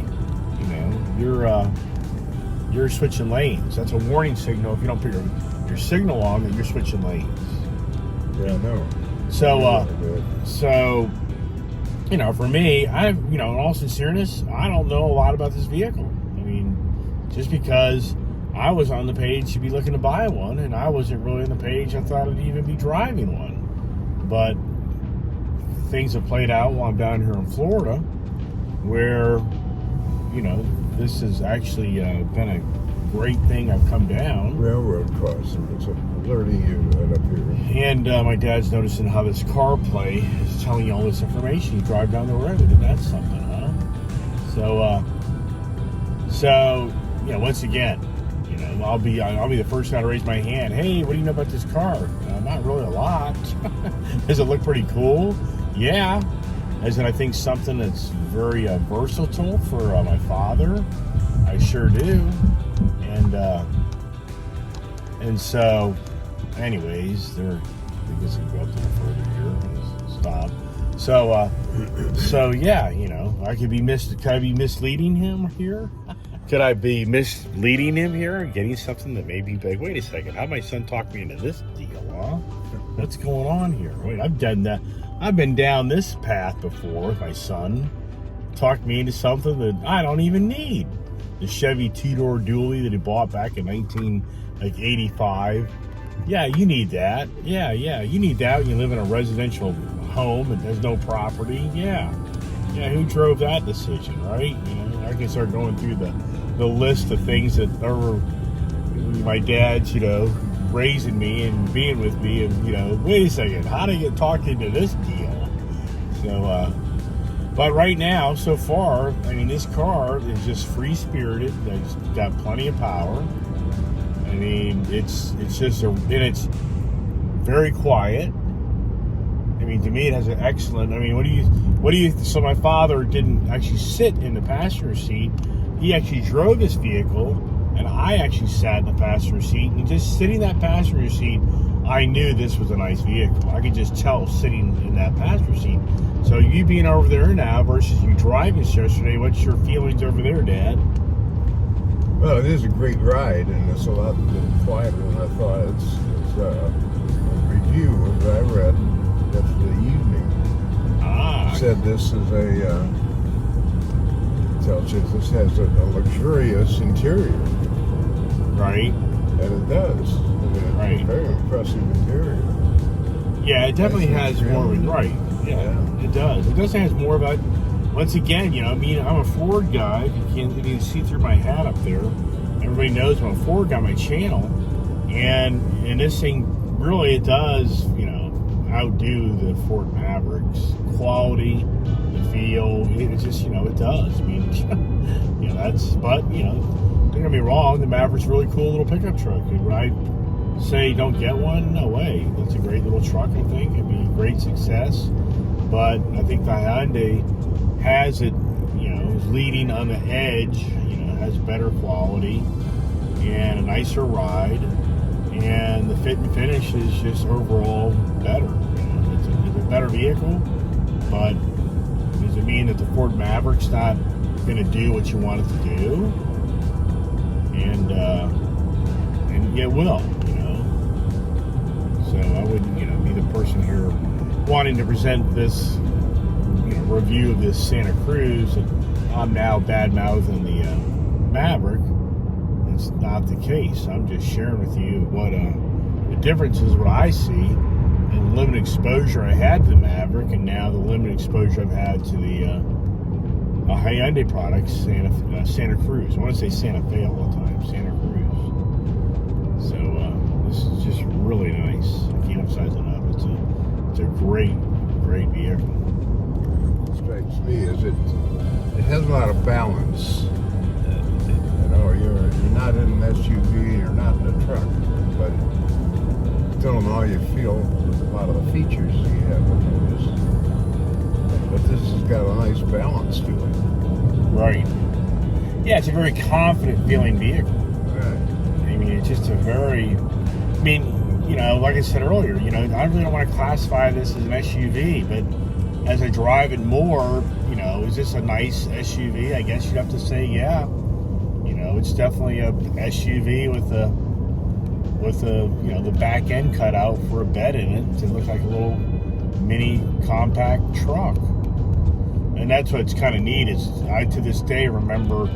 you're switching lanes. That's a warning signal if you don't put your signal on that you're switching lanes. Yeah, I know. So, for me, in all sincereness, I don't know a lot about this vehicle. I mean, just because I was on the page to be looking to buy one, and I wasn't really on the page I thought I'd even be driving one. But things have played out while I'm down here in Florida, where, this has actually been a great thing. I've come down. Railroad crossing. It's alerting you right up here. And my dad's noticing how this CarPlay is telling you all this information. You drive down the road, and that's something, huh? So once again, I'll be the first guy to raise my hand. Hey, what do you know about this car? Not really a lot. Does it look pretty cool? Yeah. As in, I think something that's very versatile for my father. I sure do. And so, anyways, I guess we can go up a little further here. Stop. So yeah, I could be misleading him here? Could I be misleading him here and getting something that may be big? Wait a second, how'd my son talk me into this deal, huh? What's going on here? Wait, I've done that. I've been down this path before with my son. Talked me into something that I don't even need. The Chevy two-door dually that he bought back in 1985. Yeah, you need that. Yeah, you need that when you live in a residential home and there's no property. Yeah, who drove that decision, right? I can start going through the list of things that are my dad's, raising me and being with me, and wait a second, how did I get talked into this deal? So, but right now, so far, I mean, this car is just free-spirited. It's got plenty of power. I mean, it's very quiet. I mean, to me, it has an excellent. I mean, what do you? So my father didn't actually sit in the passenger seat. He actually drove this vehicle, and I actually sat in the passenger seat. And just sitting in that passenger seat, I knew this was a nice vehicle. I could just tell sitting in that passenger seat. So you being over there now versus you driving this yesterday, what's your feelings over there, Dad? Well, it is a great ride, and it's a lot quieter than I thought. It's a review that I read yesterday evening. Said this is this has a luxurious interior. Right. And it does. It's a very impressive interior. Yeah, it definitely has more of it. Right. Yeah, it does. It doesn't have more about. Once again, I mean, I'm a Ford guy. If you can see through my hat up there, everybody knows I'm a Ford guy on my channel. And this thing, really, it does, outdo the Ford Mavericks. Quality, the feel, it just, it does. I mean, but, don't get me wrong, the Maverick's a really cool little pickup truck. Would I say don't get one? No way. That's a great little truck, I think. It'd be a great success. But I think the Hyundai has it, is leading on the edge, has better quality and a nicer ride. And the fit and finish is just overall better. It's a better vehicle, but does it mean that the Ford Maverick's not going to do what you want it to do? And it will, So I wouldn't, be the person here wanting to present this, review of this Santa Cruz, and I'm now bad-mouthing the Maverick. It's not the case. I'm just sharing with you what the difference is, what I see, and the limited exposure I had to the Maverick, and now the limited exposure I've had to the Hyundai products, Santa Cruz. I want to say Santa Fe all the time, Santa Cruz. So this is just really nice. I can't emphasize enough. It's a great vehicle. What strikes me is it has a lot of balance. You're not in an SUV, you're not in a truck, but still in all you feel a lot of the features you have in this. But this has got a nice balance to it. Right. Yeah, it's a very confident feeling vehicle. Right. I mean, it's just like I said earlier, I really don't want to classify this as an SUV, but as I drive it more, is this a nice SUV? I guess you'd have to say, yeah. It's definitely a SUV with the back end cut out for a bed in it to look like a little mini compact truck. And that's what's kind of neat is I to this day remember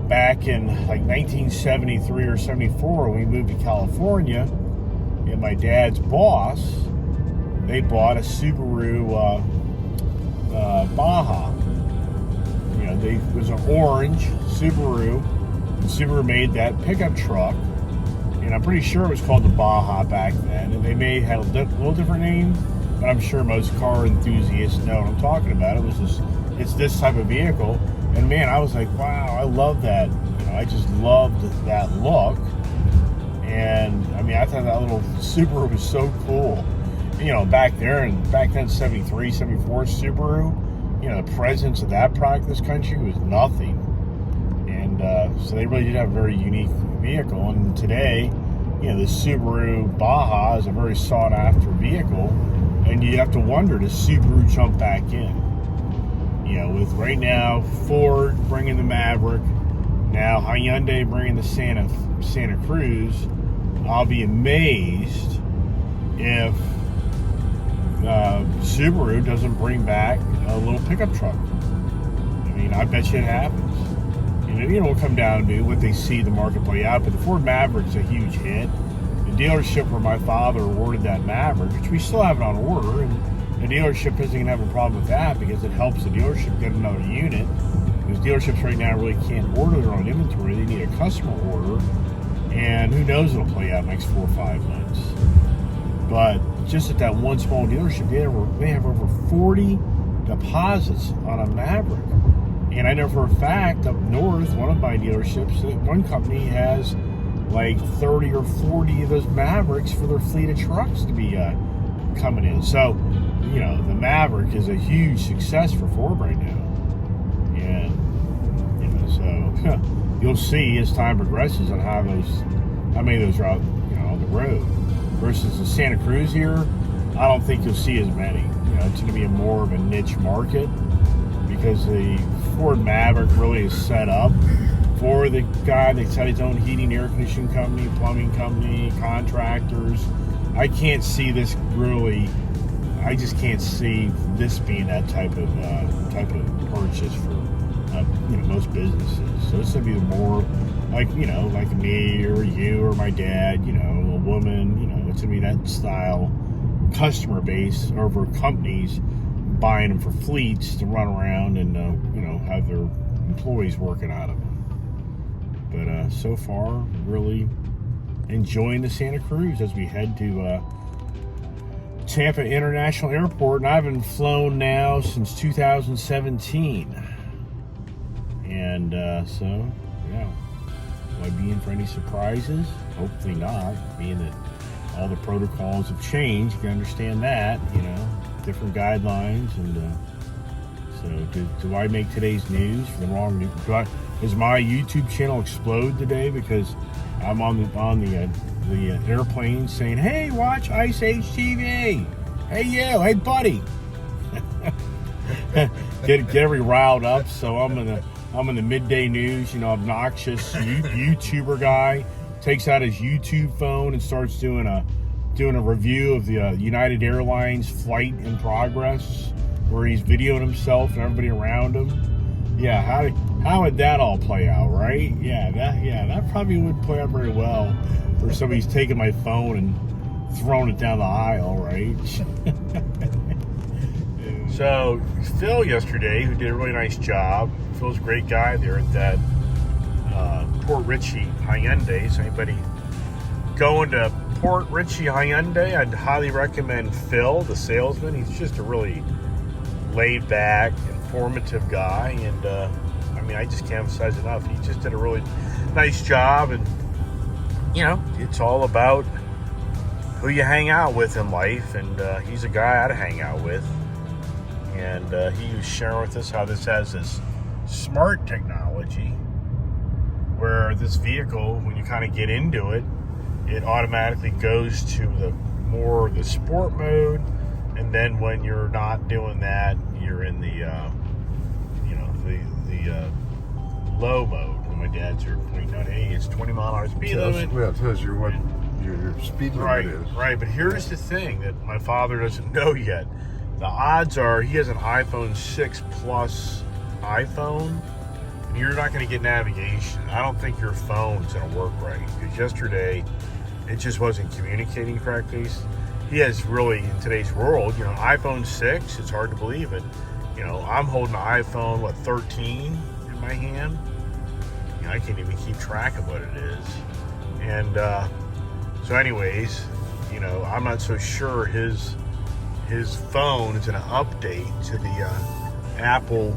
back in like 1973 or 74 when we moved to California, and my dad's boss, they bought a Subaru Baja. It was an orange Subaru. And Subaru made that pickup truck, and I'm pretty sure it was called the Baja back then. And they may have had a little different name, but I'm sure most car enthusiasts know what I'm talking about. It's this type of vehicle, and man, I was like, wow, I love that. I just loved that look, and I mean, I thought that little Subaru was so cool. Back then, 73, 74 Subaru, the presence of that product in this country was nothing. So they really did have a very unique vehicle. And today, the Subaru Baja is a very sought-after vehicle. And you have to wonder, does Subaru jump back in? With right now, Ford bringing the Maverick, now Hyundai bringing the Santa Cruz, I'll be amazed if Subaru doesn't bring back a little pickup truck. I mean, I bet you it happens. It'll come down to what they see the market play out. But the Ford Maverick's a huge hit. The dealership where my father ordered that Maverick, which we still have it on order, and the dealership isn't going to have a problem with that because it helps the dealership get another unit. Because dealerships right now really can't order their own inventory. They need a customer order. And who knows it'll play out in the next 4 or 5 months. But just at that one small dealership, they have over 40 deposits on a Maverick. And I know for a fact up north, one of my dealerships, one company has like 30 or 40 of those Mavericks for their fleet of trucks to be coming in. So, the Maverick is a huge success for Ford right now. And, so you'll see as time progresses on how many of those are out, on the road. Versus the Santa Cruz here, I don't think you'll see as many. It's going to be more of a niche market because the Ford Maverick really is set up for the guy that's had his own heating, air conditioning company, plumbing company, contractors. I can't see this really. I just can't see this being that type of purchase for most businesses. So it's gonna be more like like me or you or my dad, a woman. It's gonna be that style customer base over companies buying them for fleets to run around and have their employees working out of them. But so far, really enjoying the Santa Cruz as we head to Tampa International Airport, and I haven't flown now since 2017. And so, yeah. Will I be in for any surprises? Hopefully not, being that all the protocols have changed. You can understand that, different guidelines. And so, do I make today's news for the wrong news? Does my YouTube channel explode today because I'm on the airplane saying, "Hey, watch Ice Age TV. Hey, you. Hey, buddy." get every riled up. So I'm in the midday news. Obnoxious YouTuber guy takes out his YouTube phone and starts doing a review of the United Airlines flight in progress, where he's videoing himself and everybody around him. Yeah, how would that all play out, right? Yeah, that probably would play out very well for somebody's taking my phone and throwing it down the aisle, right? So Phil yesterday, who did a really nice job. Phil's a great guy there at that Port Richey Hyundai. So anybody going to Port Richey Hyundai, I'd highly recommend Phil, the salesman. He's just a really laid back, informative guy, and I just can't emphasize enough. He just did a really nice job, and it's all about who you hang out with in life, and he's a guy I'd hang out with. And he was sharing with us how this has this smart technology where this vehicle, when you kind of get into it, it automatically goes to the sport mode, and then when you're not doing that, you're in the low mode. When my dad's here pointing out, hey, it's 20 mile an hour speed limit. Well, it tells you what your speed limit is. Right, but here's the thing that my father doesn't know yet. The odds are he has an iPhone 6 Plus iPhone, and you're not going to get navigation. I don't think your phone's going to work right, because yesterday it just wasn't communicating correctly. He has really, in today's world, iPhone 6, it's hard to believe it. I'm holding an iPhone, 13 in my hand. I can't even keep track of what it is. And so anyways, I'm not so sure his phone is going to update to the Apple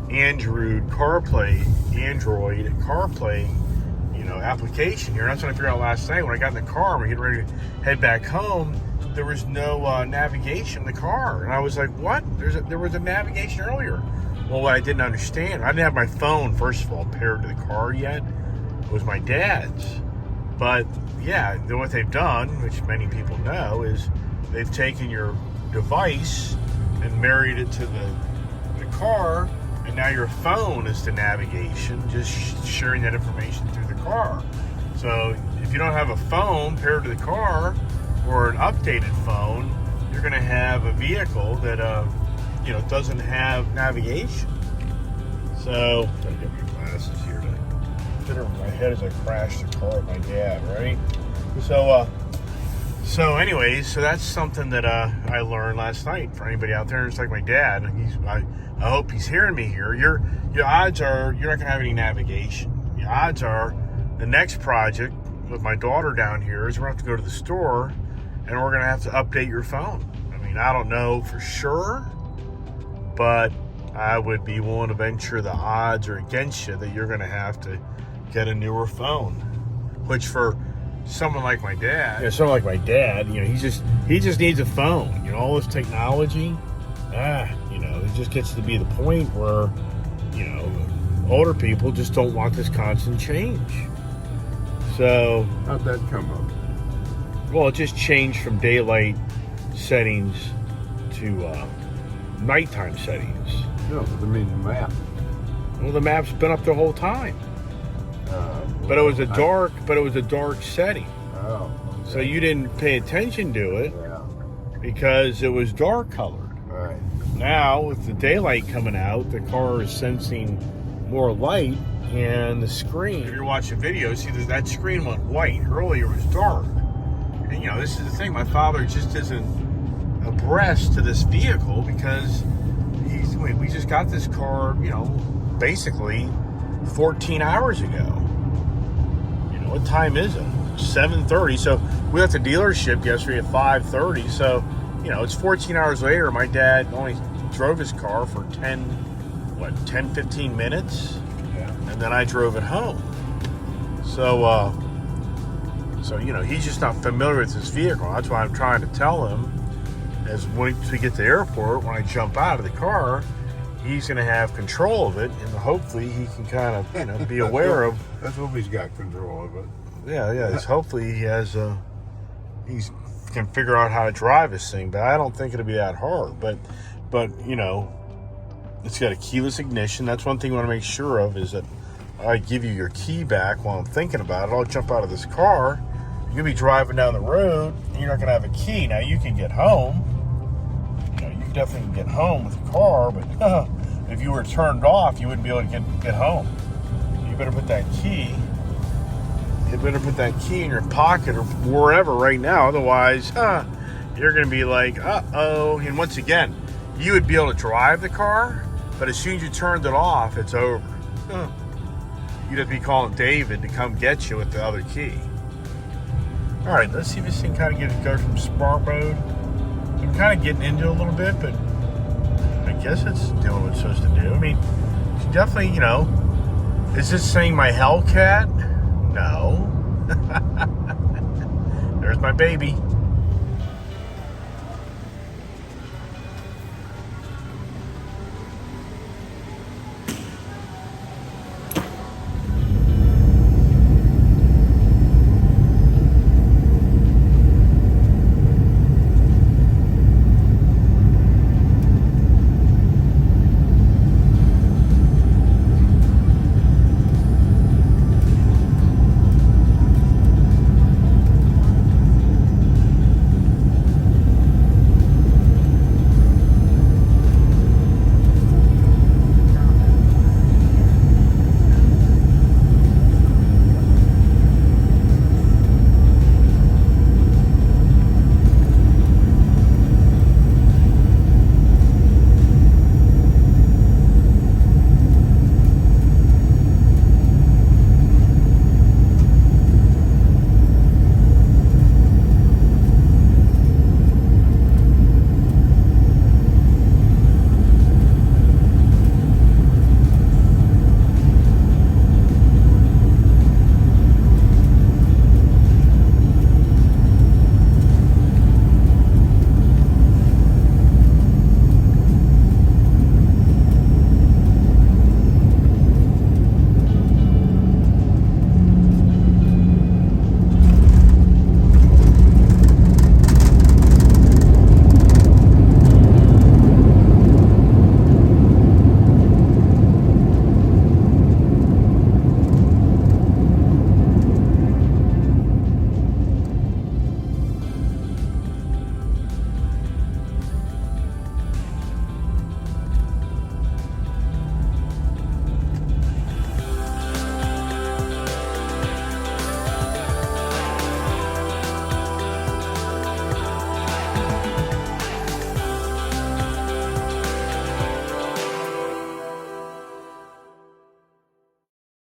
Android CarPlay application here. That's what I figured out last night when I got in the car and we're getting ready to head back home. There was no navigation in the car, and I was like, "What? There was a navigation earlier." Well, what I didn't understand, I didn't have my phone first of all paired to the car yet. It was my dad's, but yeah, what they've done, which many people know, is they've taken your device and married it to the car, and now your phone is the navigation, just sharing that information through the car. So if you don't have a phone paired to the car or an updated phone, you're going to have a vehicle that doesn't have navigation. So I'm going to get my glasses here to fit over my head as I crash the car with my dad, right? So anyways, so that's something that I learned last night. For anybody out there, it's like my dad. I hope he's hearing me here. Your odds are you're not going to have any navigation. The odds are the next project with my daughter down here is we're going to have to go to the store and we're going to have to update your phone. I don't know for sure, but I would be willing to venture the odds are against you that you're going to have to get a newer phone, which for someone like my dad, he just needs a phone. All this technology, it just gets to be the point where, older people just don't want this constant change. So how'd that come up? Well, it just changed from daylight settings to nighttime settings. No, but the map. Well, the map's been up the whole time. But it was a dark setting. Oh. Okay. So you didn't pay attention to it because it was dark colored. Right. Now with the daylight coming out, the car is sensing more light, and the screen. If you're watching videos, see that screen went white. Earlier it was dark. And this is the thing. My father just isn't abreast to this vehicle because we just got this car, basically 14 hours ago. What time is it? 7:30. So we left the dealership yesterday at 5:30. So you know, it's 14 hours later. My dad only drove his car for 10, 15 minutes. Yeah. And then I drove it home. So, you know, he's just not familiar with his vehicle. That's why I'm trying to tell him, as once we get to the airport, when I jump out of the car, he's going to have control of it, and hopefully he can kind of, you know, be aware of. Let's hope he's got control of it. Yeah. Hopefully he has can figure out how to drive this thing, but I don't think it'll be that hard. But you know, it's got a keyless ignition. That's one thing I want to make sure of, is that I give you your key back while I'm thinking about it. I'll jump out of this car. You'll be driving down the road, and you're not going to have a key. Now, you can get home. You know, you can definitely get home with the car, but if you were turned off, you wouldn't be able to get home. You better put that key. You better put that key in your pocket or wherever right now. Otherwise, you're going to be like, uh-oh. And once again, you would be able to drive the car, but as soon as you turned it off, it's over. You'd have to be calling David to come get you with the other key. All right, let's see if this thing kind of goes from spark mode. I'm kind of getting into it a little bit, but I guess it's doing what it's supposed to do. I mean, it's definitely, you know, is this saying my Hellcat? No. There's my baby.